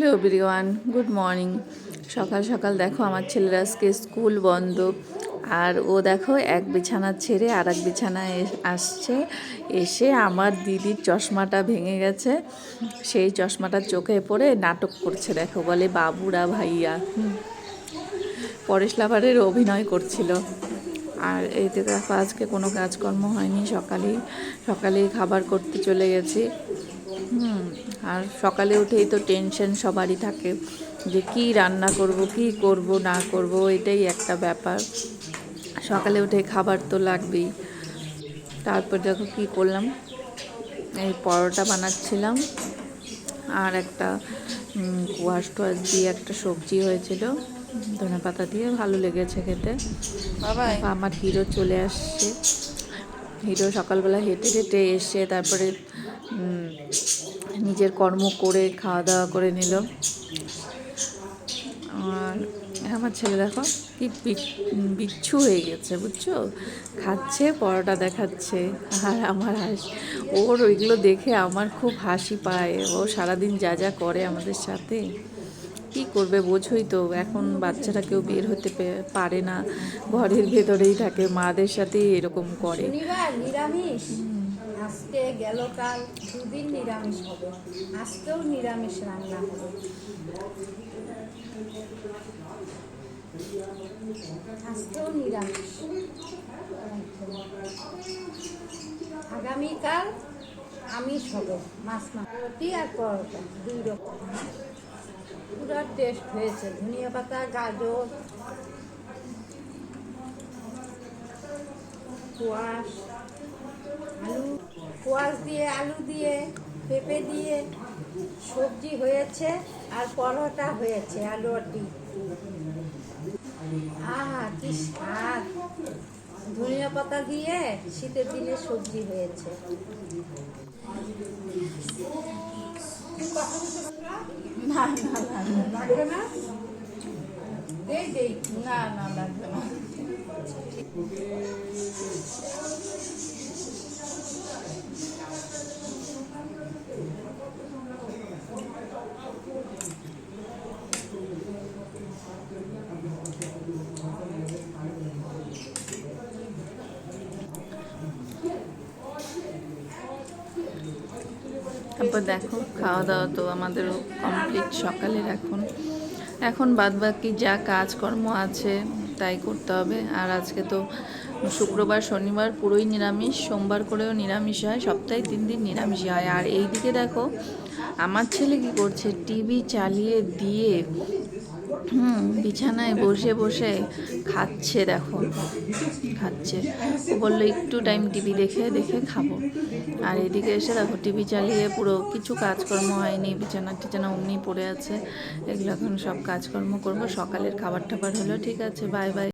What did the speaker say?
Hello everyone, good morning. সকাল সকাল দেখো আমার ছেলের আজকে স্কুল বন্ধ, আর ও দেখো এক বিছানা ছেড়ে আর এক বিছানায় আসছে। এসে আমার দিদির চশমাটা ভেঙে গেছে, সেই চশমাটা চোখে পড়ে নাটক করছে। দেখো বলে বাবুরা ভাইয়া, পরেশ লাভারের অভিনয় করছিল। আর এই তো দেখো আজকে কোনো কাজকর্ম হয়নি, সকালেই খাবার করতে চলে গেছি। আর সকালে উঠেই তো টেনশন সবারই থাকে যে কি রান্না করব, কি করব না করব, এটাই একটা ব্যাপার। সকালে উঠে খাবার তো লাগবেই। তারপর দেখো কি করলাম, এই পরোটা বানাচ্ছিলাম, আর একটা কোয়াশ টোয়াশ দিয়ে একটা সবজি হয়েছিল ধনেপাতা দিয়ে, ভালো লেগেছে খেতে। আমার হিরো চলে আসছে। হিরো সকালবেলা হেঁটে হেঁটে এসে তারপরে নিজের কর্ম করে খাওয়া দাওয়া করে নিল। আর আমার ছেলে দেখো কি বিচ্ছু হয়ে গেছে, বুঝছো, খাচ্ছে, পরোটা দেখাচ্ছে। আর আমার ওর ওইগুলো দেখে আমার খুব হাসি পায়। ও সারাদিন যা যা করে আমাদের সাথে, কি করবে বোঝোই তো, এখন বাচ্চারা কেউ বের হতে পারে না, ঘরের ভেতরেই থাকে, মাদের সাথেই এরকম করে। নিরামিষ আজকে গেল, কাল দুদিন নিরামিষ হবে, আজকেও নিরামিষ রান্না হবে। আজকেও নিরামিষ, আগামীকাল আমিষ হবে, মাছ রুটি আর পরোটা, 2 রকম। পুরো টেস্ট হয়েছে, ধনিয়া পাতা, গাজর, কোয়াশ, কোয়াশ দিয়ে, আলু দিয়ে, পেঁপে দিয়ে সবজি হয়েছে, আর পরোটা হয়েছে, আলু রুটি। কি স্বাদ! ধনিয়া পাতা দিয়ে শীতের দিনে সবজি হয়েছে। না না না, লাগবে না, দেই না না, লাগবে না। তারপর দেখো খাওয়া দাওয়া তো আমাদেরও কমপ্লিট সকালের। এখন বাদবাকি যা কাজকর্ম আছে তাই করতে হবে। আর আজকে তো শুক্রবার শনিবার পুরোই নিরামিষ, সোমবার করেও নিরামিষ হয়, সপ্তাহে 3 দিন নিরামিষই হয়। আর এই দিকে দেখো আমার ছেলে কি করছে, টিভি চালিয়ে দিয়ে বিছানায় বসে বসে খাচ্ছে। দেখো খাচ্ছে, ও বললো একটু টাইম টিভি দেখে দেখে খাবো। আর এদিকে এসে দেখো টিভি চালিয়ে পুরো কিছু কাজকর্ম হয়নি, বিছানা টিছানা অমনি পড়ে আছে। এগুলো এখন সব কাজকর্ম করবো। সকালের খাবার টাবার হলো, ঠিক আছে, বাই বাই।